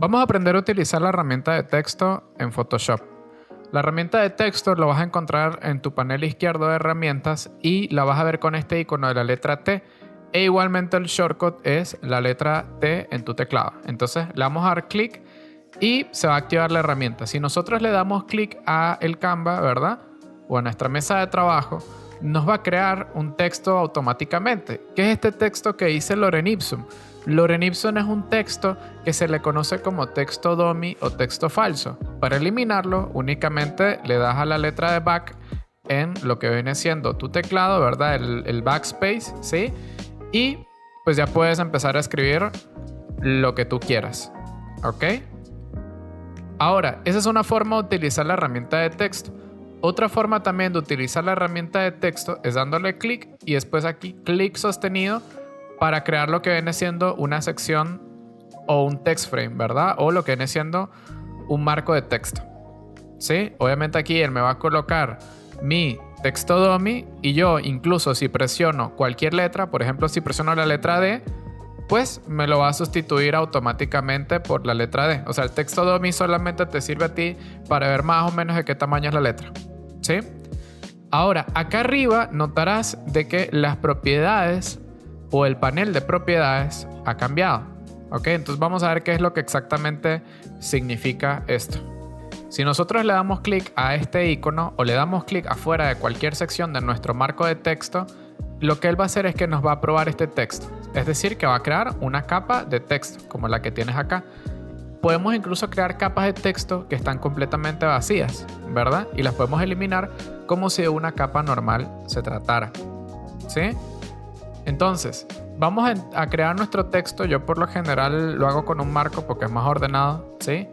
Vamos a aprender a utilizar la herramienta de texto en Photoshop. La herramienta de texto lo vas a encontrar en tu panel izquierdo de herramientas y la vas a ver con este icono de la letra T. E igualmente el shortcut es la letra T en tu teclado. Entonces le vamos a dar clic y se va a activar la herramienta. Si nosotros le damos clic a el Canva, ¿verdad? O a nuestra mesa de trabajo, nos va a crear un texto automáticamente. ¿Qué es este texto que dice Lorem Ipsum? Lorem Ipsum es un texto que se le conoce como texto dummy o texto falso. Para eliminarlo, únicamente le das a la letra de back en lo que viene siendo tu teclado, ¿verdad? El backspace, ¿sí? Y pues ya puedes empezar a escribir lo que tú quieras, ¿ok? Ahora, esa es una forma de utilizar la herramienta de texto. Otra forma también de utilizar la herramienta de texto es dándole clic y después aquí clic sostenido para crear lo que viene siendo una sección o un text frame, ¿verdad? O lo que viene siendo un marco de texto, ¿sí? Obviamente aquí él me va a colocar mi texto dummy y yo incluso si presiono cualquier letra, por ejemplo si presiono la letra D, pues me lo va a sustituir automáticamente por la letra D. O sea, el texto dummy solamente te sirve a ti para ver más o menos de qué tamaño es la letra, ¿sí? Ahora, acá arriba notarás de que las propiedades o el panel de propiedades ha cambiado, ¿ok? Entonces vamos a ver qué es lo que exactamente significa esto. Si nosotros le damos clic a este icono o le damos clic afuera de cualquier sección de nuestro marco de texto, lo que él va a hacer es que nos va a probar este texto. Es decir, que va a crear una capa de texto, como la que tienes acá. Podemos incluso crear capas de texto que están completamente vacías, ¿verdad? Y las podemos eliminar como si de una capa normal se tratara, ¿sí? Entonces, vamos a crear nuestro texto. Yo por lo general lo hago con un marco porque es más ordenado, ¿sí?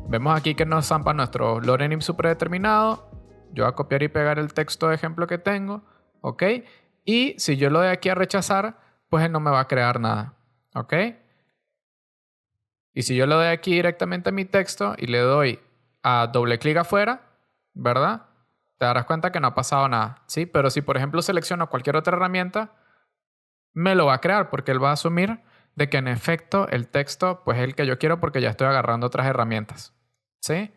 Vemos aquí que nos zampa nuestro Lorem Ipsum predeterminado. Yo voy a copiar y pegar el texto de ejemplo que tengo, ¿ok? Y si yo lo doy aquí a rechazar, pues él no me va a crear nada, ¿ok? Y si yo le doy aquí directamente a mi texto y le doy a doble clic afuera, ¿verdad? Te darás cuenta que no ha pasado nada, ¿sí? Pero si por ejemplo selecciono cualquier otra herramienta, me lo va a crear porque él va a asumir de que en efecto el texto pues es el que yo quiero porque ya estoy agarrando otras herramientas, ¿sí?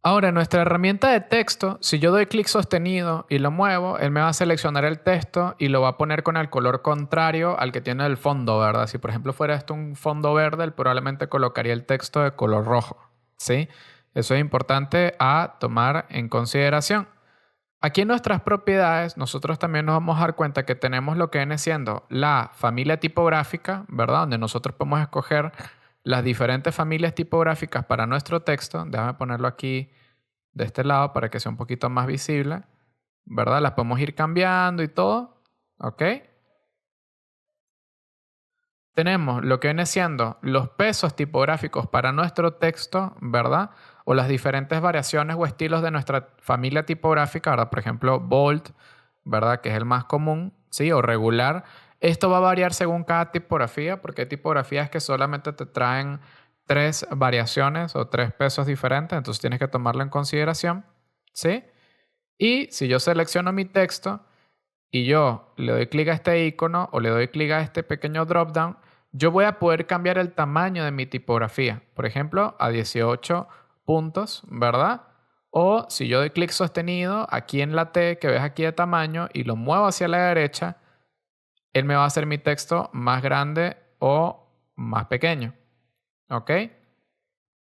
Ahora, en nuestra herramienta de texto, si yo doy clic sostenido y lo muevo, él me va a seleccionar el texto y lo va a poner con el color contrario al que tiene el fondo, ¿verdad? Si por ejemplo fuera esto un fondo verde, él probablemente colocaría el texto de color rojo, ¿sí? Eso es importante a tomar en consideración. Aquí en nuestras propiedades, nosotros también nos vamos a dar cuenta que tenemos lo que viene siendo la familia tipográfica, ¿verdad? Donde nosotros podemos escoger las diferentes familias tipográficas para nuestro texto. Déjame ponerlo aquí de este lado para que sea un poquito más visible, ¿verdad? Las podemos ir cambiando y todo, ¿ok? Tenemos lo que viene siendo los pesos tipográficos para nuestro texto, ¿verdad? O las diferentes variaciones o estilos de nuestra familia tipográfica, ¿verdad? Por ejemplo, bold, ¿verdad? Que es el más común, ¿sí? O regular. Esto va a variar según cada tipografía, porque hay tipografías que solamente te traen 3 variaciones o 3 pesos diferentes, entonces tienes que tomarlo en consideración, ¿sí? Y si yo selecciono mi texto y yo le doy clic a este icono o le doy clic a este pequeño dropdown, yo voy a poder cambiar el tamaño de mi tipografía. Por ejemplo, a 18 puntos, ¿verdad? O si yo doy clic sostenido aquí en la T que ves aquí de tamaño y lo muevo hacia la derecha, él me va a hacer mi texto más grande o más pequeño. ¿Ok?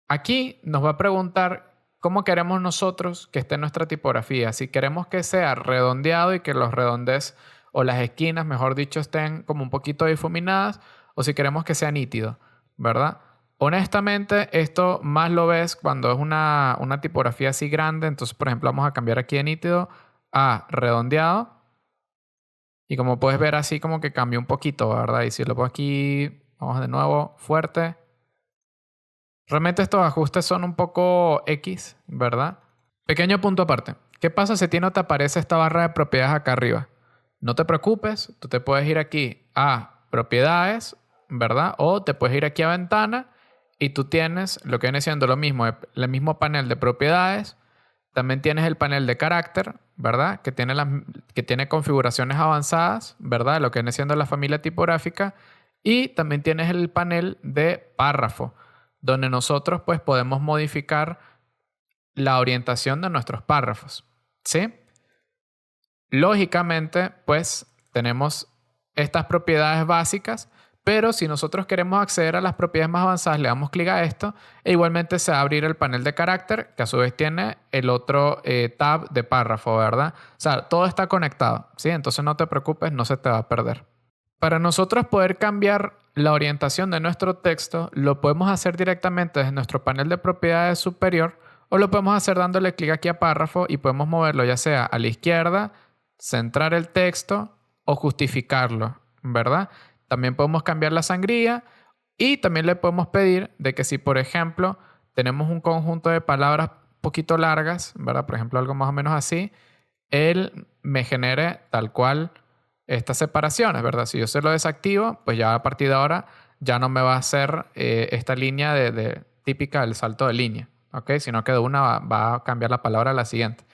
Aquí nos va a preguntar cómo queremos nosotros que esté nuestra tipografía. Si queremos que sea redondeado y que los redondees o las esquinas, mejor dicho, estén como un poquito difuminadas, o si queremos que sea nítido, ¿verdad? Honestamente, esto más lo ves cuando es una tipografía así grande. Entonces, por ejemplo, vamos a cambiar aquí de nítido a redondeado. Y como puedes ver, así como que cambió un poquito, ¿verdad? Y si lo pongo aquí, vamos de nuevo, fuerte. Realmente estos ajustes son un poco X, ¿verdad? Pequeño punto aparte. ¿Qué pasa si a ti no te aparece esta barra de propiedades acá arriba? No te preocupes, tú te puedes ir aquí a propiedades, ¿verdad? O te puedes ir aquí a ventana y tú tienes lo que viene siendo lo mismo, el mismo panel de propiedades. También tienes el panel de carácter, ¿verdad? Que tiene configuraciones avanzadas, ¿verdad? Lo que viene siendo la familia tipográfica. Y también tienes el panel de párrafo, donde nosotros pues podemos modificar la orientación de nuestros párrafos, ¿sí? Lógicamente, pues tenemos estas propiedades básicas, pero si nosotros queremos acceder a las propiedades más avanzadas, le damos clic a esto e igualmente se va a abrir el panel de carácter, que a su vez tiene el otro tab de párrafo, ¿verdad? O sea, todo está conectado, ¿sí? Entonces no te preocupes, no se te va a perder. Para nosotros poder cambiar la orientación de nuestro texto, lo podemos hacer directamente desde nuestro panel de propiedades superior o lo podemos hacer dándole clic aquí a párrafo y podemos moverlo ya sea a la izquierda, centrar el texto o justificarlo, ¿verdad? También podemos cambiar la sangría y también le podemos pedir de que si, por ejemplo, tenemos un conjunto de palabras poquito largas, ¿verdad? Por ejemplo, algo más o menos así, él me genere tal cual estas separaciones, ¿verdad? Si yo se lo desactivo, pues ya a partir de ahora ya no me va a hacer esta línea típica del salto de línea, ¿ok? Sino que de una va a cambiar la palabra a la siguiente.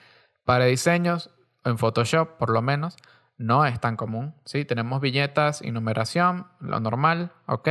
Para diseños, en Photoshop por lo menos, no es tan común, ¿sí? Tenemos viñetas y numeración, lo normal, ¿ok?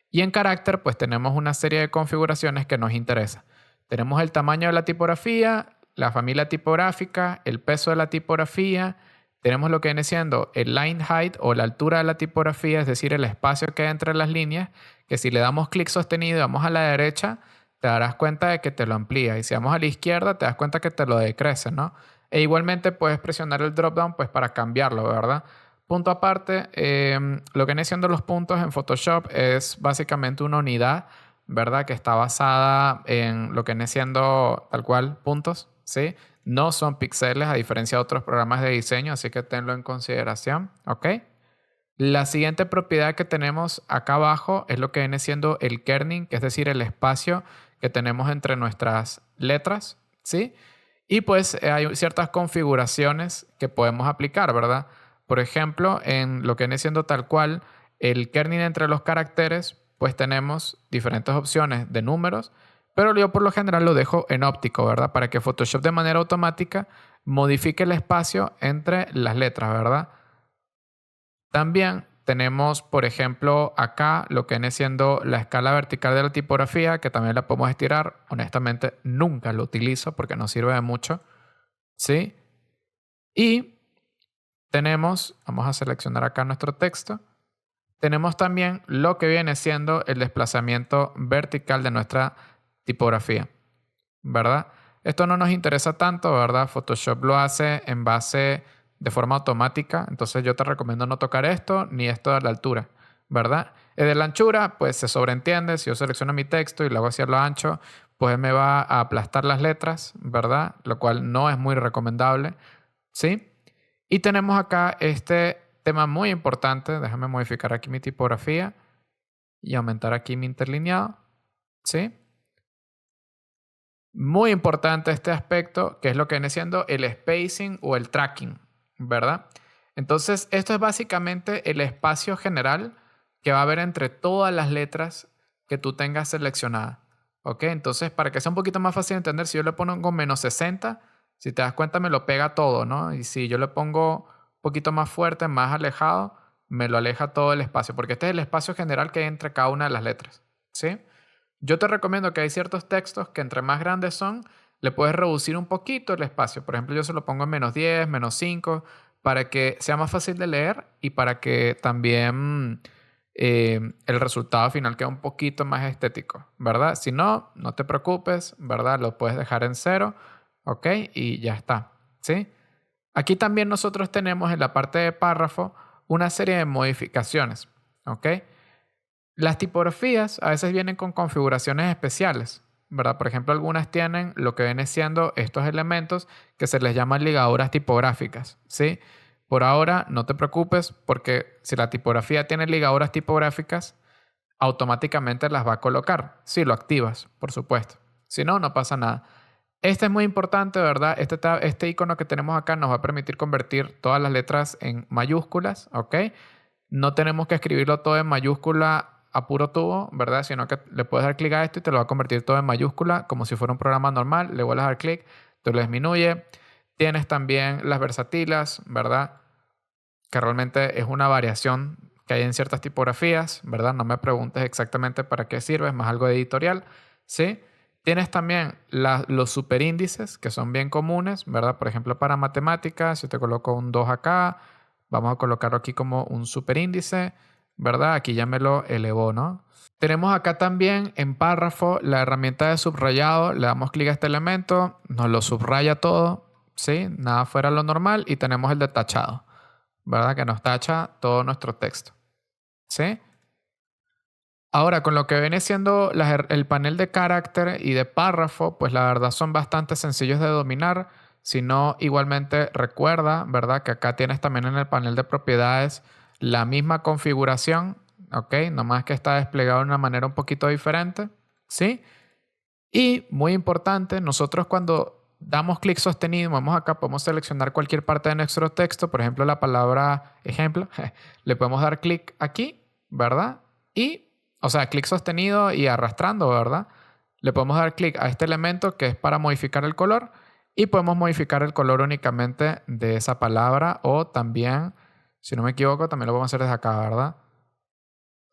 Y en carácter, pues tenemos una serie de configuraciones que nos interesa. Tenemos el tamaño de la tipografía, la familia tipográfica, el peso de la tipografía, tenemos lo que viene siendo el line height o la altura de la tipografía, es decir, el espacio que hay entre las líneas, que si le damos clic sostenido y vamos a la derecha, te darás cuenta de que te lo amplía. Y si vamos a la izquierda, te das cuenta que te lo decrece, ¿no? E igualmente puedes presionar el drop-down pues, para cambiarlo, ¿verdad? Punto aparte, lo que viene siendo los puntos en Photoshop es básicamente una unidad, ¿verdad? Que está basada en lo que viene siendo tal cual puntos, ¿sí? No son píxeles a diferencia de otros programas de diseño, así que tenlo en consideración, ¿ok? La siguiente propiedad que tenemos acá abajo es lo que viene siendo el kerning, que es decir, el espacio que tenemos entre nuestras letras, ¿sí? Y pues hay ciertas configuraciones que podemos aplicar, ¿verdad? Por ejemplo, en lo que viene siendo tal cual el kerning entre los caracteres, pues tenemos diferentes opciones de números, pero yo por lo general lo dejo en óptico, ¿verdad? Para que Photoshop de manera automática modifique el espacio entre las letras, ¿verdad? También tenemos, por ejemplo, acá lo que viene siendo la escala vertical de la tipografía, que también la podemos estirar. Honestamente, nunca lo utilizo porque no sirve de mucho, ¿sí? Y tenemos, vamos a seleccionar acá nuestro texto, tenemos también lo que viene siendo el desplazamiento vertical de nuestra tipografía, ¿verdad? Esto no nos interesa tanto, ¿verdad? Photoshop lo hace en base de forma automática, entonces yo te recomiendo no tocar esto ni esto de la altura, ¿verdad? De la anchura, pues se sobreentiende, si yo selecciono mi texto y lo hago hacia lo ancho, pues me va a aplastar las letras, ¿verdad? Lo cual no es muy recomendable, ¿sí? Y tenemos acá este tema muy importante, déjame modificar aquí mi tipografía y aumentar aquí mi interlineado, ¿sí? Muy importante este aspecto, que es lo que viene siendo el spacing o el tracking, ¿verdad? Entonces, esto es básicamente el espacio general que va a haber entre todas las letras que tú tengas seleccionadas. ¿Ok? Entonces, para que sea un poquito más fácil de entender, si yo le pongo menos 60, si te das cuenta, me lo pega todo, ¿no? Y si yo le pongo un poquito más fuerte, más alejado, me lo aleja todo el espacio, porque este es el espacio general que hay entre cada una de las letras, ¿sí? Yo te recomiendo que hay ciertos textos que entre más grandes son, le puedes reducir un poquito el espacio. Por ejemplo, yo se lo pongo en -10, -5, para que sea más fácil de leer y para que también el resultado final quede un poquito más estético, ¿verdad? Si no, no te preocupes, ¿verdad? Lo puedes dejar en 0, ¿ok? Y ya está, ¿sí? Aquí también nosotros tenemos en la parte de párrafo una serie de modificaciones, ¿ok? Las tipografías a veces vienen con configuraciones especiales, ¿verdad? Por ejemplo, algunas tienen lo que viene siendo estos elementos que se les llaman ligaduras tipográficas, ¿sí? Por ahora no te preocupes porque si la tipografía tiene ligaduras tipográficas, automáticamente las va a colocar. Si lo activas, por supuesto. Si no, no pasa nada. Este es muy importante, ¿verdad? Este icono que tenemos acá nos va a permitir convertir todas las letras en mayúsculas, ¿ok? No tenemos que escribirlo todo en mayúscula a puro tubo, ¿verdad? Sino que le puedes dar clic a esto y te lo va a convertir todo en mayúscula, como si fuera un programa normal. Le vuelves a dar clic, te lo disminuye. Tienes también las versatilas, ¿verdad? Que realmente es una variación que que hay en ciertas tipografías, ¿verdad? No me preguntes exactamente para qué sirve, es más algo editorial, ¿sí? Tienes también los superíndices, que son bien comunes, ¿verdad? Por ejemplo, para matemáticas, si te coloco un 2 acá, vamos a colocarlo aquí como un superíndice, ¿verdad? Aquí ya me lo elevó, ¿no? Tenemos acá también en párrafo la herramienta de subrayado. Le damos clic a este elemento, nos lo subraya todo, ¿sí? Nada fuera de lo normal. Y tenemos el de tachado, ¿verdad? Que nos tacha todo nuestro texto, ¿sí? Ahora, con lo que viene siendo el panel de carácter y de párrafo, pues la verdad son bastante sencillos de dominar. Si no, igualmente recuerda, ¿verdad? Que acá tienes también en el panel de propiedades la misma configuración, ¿ok? Nomás que está desplegado de una manera un poquito diferente, ¿sí? Y muy importante, nosotros cuando damos clic sostenido, vamos acá, podemos seleccionar cualquier parte de nuestro texto, por ejemplo, la palabra ejemplo, le podemos dar clic aquí, ¿verdad? Y, o sea, clic sostenido y arrastrando, ¿verdad? Le podemos dar clic a este elemento que es para modificar el color y podemos modificar el color únicamente de esa palabra o también, si no me equivoco, también lo podemos hacer desde acá, ¿verdad?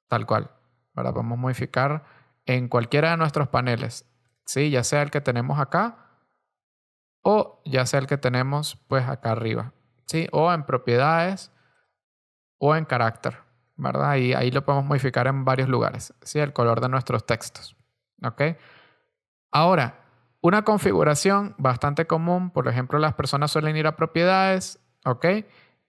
Tal cual. Ahora podemos modificar en cualquiera de nuestros paneles, ¿sí? Ya sea el que tenemos acá o ya sea el que tenemos pues acá arriba, ¿sí? O en propiedades o en carácter, ¿verdad? Y ahí lo podemos modificar en varios lugares, ¿sí? El color de nuestros textos, ¿ok? Ahora, una configuración bastante común, por ejemplo, las personas suelen ir a propiedades, ¿ok?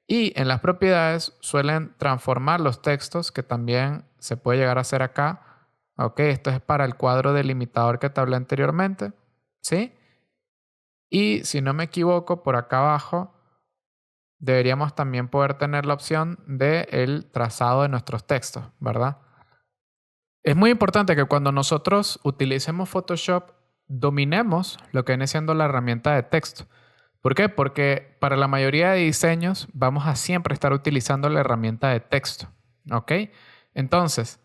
Y en las propiedades suelen transformar los textos, que también se puede llegar a hacer acá, ¿ok? Esto es para el cuadro delimitador que te hablé anteriormente, ¿sí? Y si no me equivoco, por acá abajo deberíamos también poder tener la opción del trazado de nuestros textos, ¿verdad? Es muy importante que cuando nosotros utilicemos Photoshop dominemos lo que viene siendo la herramienta de texto. ¿Por qué? Porque para la mayoría de diseños vamos a siempre estar utilizando la herramienta de texto, ¿ok? Entonces,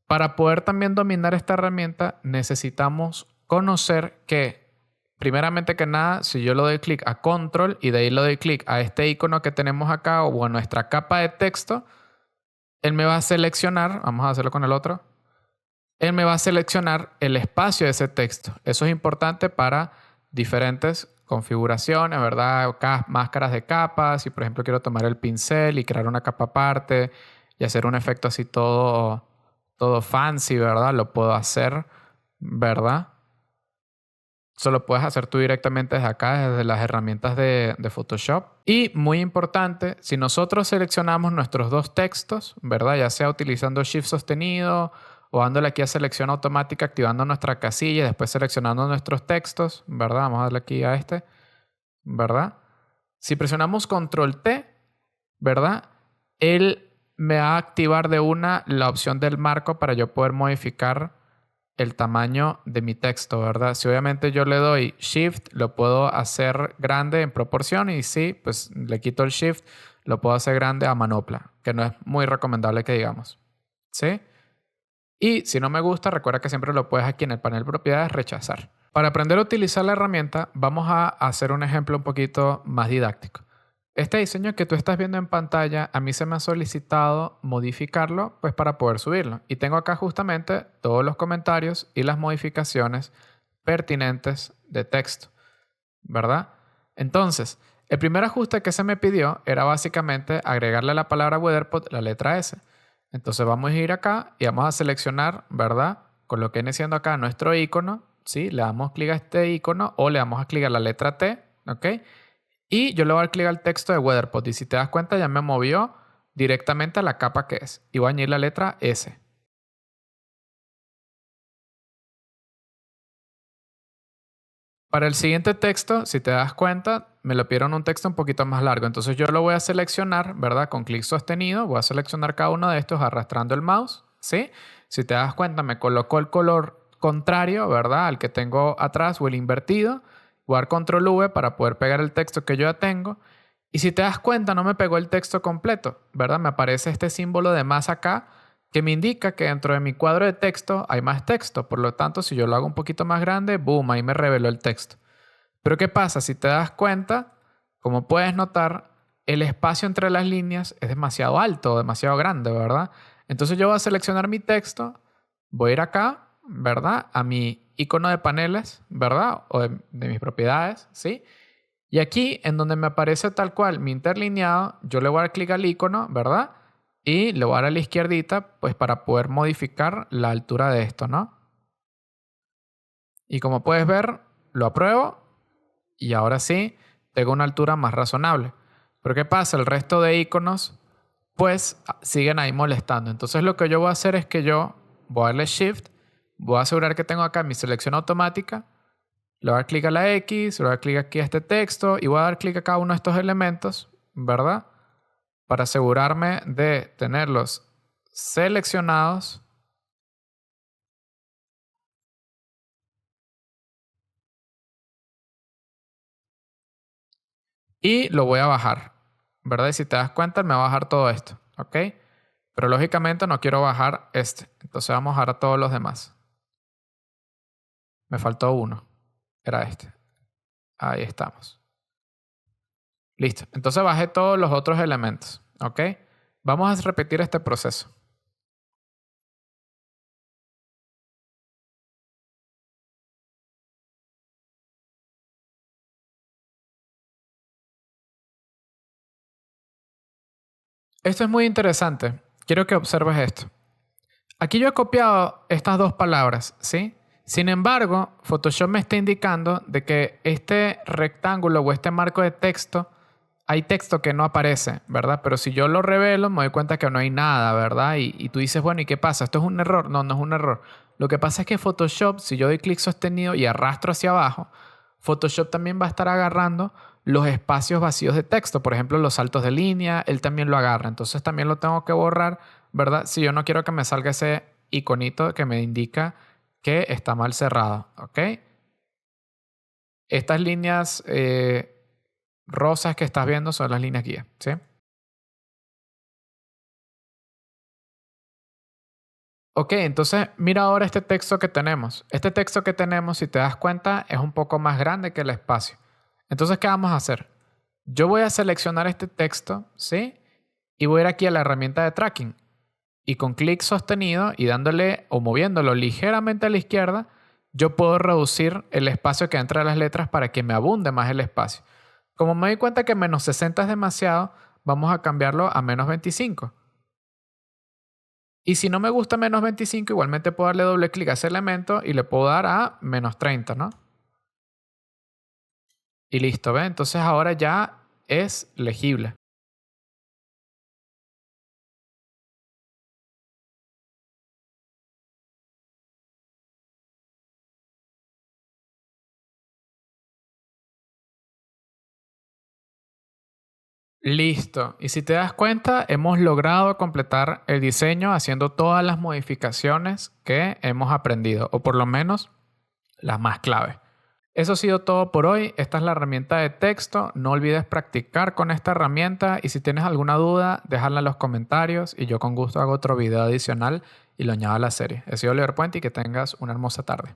para poder también dominar esta herramienta necesitamos conocer que, primeramente que nada, si yo le doy clic a Control y de ahí le doy clic a este icono que tenemos acá o a nuestra capa de texto, él me va a seleccionar, vamos a hacerlo con el otro, él me va a seleccionar el espacio de ese texto. Eso es importante para diferentes configuraciones, ¿verdad? Máscaras de capas. Si por ejemplo quiero tomar el pincel y crear una capa aparte y hacer un efecto así todo fancy, ¿verdad? Lo puedo hacer, ¿verdad? Eso lo puedes hacer tú directamente desde acá, desde las herramientas de Photoshop. Y muy importante, si nosotros seleccionamos nuestros dos textos, ¿verdad? Ya sea utilizando Shift sostenido o dándole aquí a selección automática, activando nuestra casilla y después seleccionando nuestros textos, ¿verdad? Vamos a darle aquí a este, ¿verdad? Si presionamos Control T, ¿verdad? Él me va a activar de una la opción del marco para yo poder modificar el tamaño de mi texto, ¿verdad? Si obviamente yo le doy Shift, lo puedo hacer grande en proporción y si pues le quito el Shift, lo puedo hacer grande a manopla, que no es muy recomendable que digamos, ¿sí? Y si no me gusta, recuerda que siempre lo puedes aquí en el panel de propiedades rechazar. Para aprender a utilizar la herramienta, vamos a hacer un ejemplo un poquito más didáctico. Este diseño que tú estás viendo en pantalla, a mí se me ha solicitado modificarlo pues para poder subirlo. Y tengo acá justamente todos los comentarios y las modificaciones pertinentes de texto, ¿verdad? Entonces, el primer ajuste que se me pidió era básicamente agregarle a la palabra Weatherpod la letra S. Entonces vamos a ir acá y vamos a seleccionar, ¿verdad? Con lo que viene siendo acá nuestro icono, ¿sí? Le damos clic a este icono o le damos a clic a la letra T, ¿ok? Y yo le voy a dar clic al texto de Weatherpod y si te das cuenta ya me movió directamente a la capa que es. Y voy a añadir la letra S. Para el siguiente texto, si te das cuenta, me lo pidieron un texto un poquito más largo. Entonces yo lo voy a seleccionar, ¿verdad? Con clic sostenido. Voy a seleccionar cada uno de estos arrastrando el mouse, ¿sí? Si te das cuenta, me colocó el color contrario, ¿verdad? Al que tengo atrás o el invertido. Voy a dar control V para poder pegar el texto que yo ya tengo. Y si te das cuenta, no me pegó el texto completo, ¿verdad? Me aparece este símbolo de más acá que me indica que dentro de mi cuadro de texto hay más texto. Por lo tanto, si yo lo hago un poquito más grande, boom, ahí me reveló el texto. Pero ¿qué pasa? Si te das cuenta, como puedes notar, el espacio entre las líneas es demasiado alto, demasiado grande, ¿verdad? Entonces yo voy a seleccionar mi texto, voy a ir acá, ¿verdad? A mi icono de paneles, ¿verdad? O de mis propiedades, ¿sí? Y aquí, en donde me aparece tal cual mi interlineado, yo le voy a dar clic al icono, ¿verdad? Y le voy a dar a la izquierdita, pues para poder modificar la altura de esto, ¿no? Y como puedes ver, lo apruebo y ahora sí tengo una altura más razonable. Pero ¿qué pasa? El resto de iconos pues siguen ahí molestando. Entonces lo que yo voy a hacer es que yo voy a darle Shift, voy a asegurar que tengo acá mi selección automática, le voy a dar clic a la X, le voy a dar clic aquí a este texto y voy a dar clic a cada uno de estos elementos, ¿verdad? Para asegurarme de tenerlos seleccionados. Y lo voy a bajar, ¿verdad? Y si te das cuenta, me va a bajar todo esto, ¿ok? Pero lógicamente no quiero bajar este. Entonces vamos a bajar todos los demás. Me faltó uno. Era este. Ahí estamos. Listo. Entonces bajé todos los otros elementos, ¿ok? Vamos a repetir este proceso. Esto es muy interesante. Quiero que observes esto. Aquí yo he copiado estas dos palabras, ¿sí? Sin embargo, Photoshop me está indicando de que este rectángulo o este marco de texto, hay texto que no aparece, ¿verdad? Pero si yo lo revelo, me doy cuenta que no hay nada, ¿verdad? Y tú dices, bueno, ¿y qué pasa? ¿Esto es un error? No, no es un error. Lo que pasa es que Photoshop, si yo doy clic sostenido y arrastro hacia abajo, Photoshop también va a estar agarrando los espacios vacíos de texto. Por ejemplo, los saltos de línea, él también lo agarra. Entonces también lo tengo que borrar, ¿verdad? Si yo no quiero que me salga ese iconito que me indica que está mal cerrado, ¿ok? Estas líneas rosas que estás viendo son las líneas guía, ¿sí? Ok, entonces mira ahora este texto que tenemos. Este texto que tenemos, si te das cuenta, es un poco más grande que el espacio. Entonces, ¿qué vamos a hacer? Yo voy a seleccionar este texto, ¿sí? Y voy a ir aquí a la herramienta de tracking. Y con clic sostenido y dándole o moviéndolo ligeramente a la izquierda, yo puedo reducir el espacio que entra a las letras para que me abunde más el espacio. Como me doy cuenta que menos 60 es demasiado, vamos a cambiarlo a menos 25. Y si no me gusta menos 25, igualmente puedo darle doble clic a ese elemento y le puedo dar a menos 30, ¿no? Y listo, ¿ve? Entonces ahora ya es legible. Listo. Y si te das cuenta, hemos logrado completar el diseño haciendo todas las modificaciones que hemos aprendido, o por lo menos las más claves. Eso ha sido todo por hoy. Esta es la herramienta de texto. No olvides practicar con esta herramienta y si tienes alguna duda, déjala en los comentarios y yo con gusto hago otro video adicional y lo añado a la serie. He sido Oliver Puente y que tengas una hermosa tarde.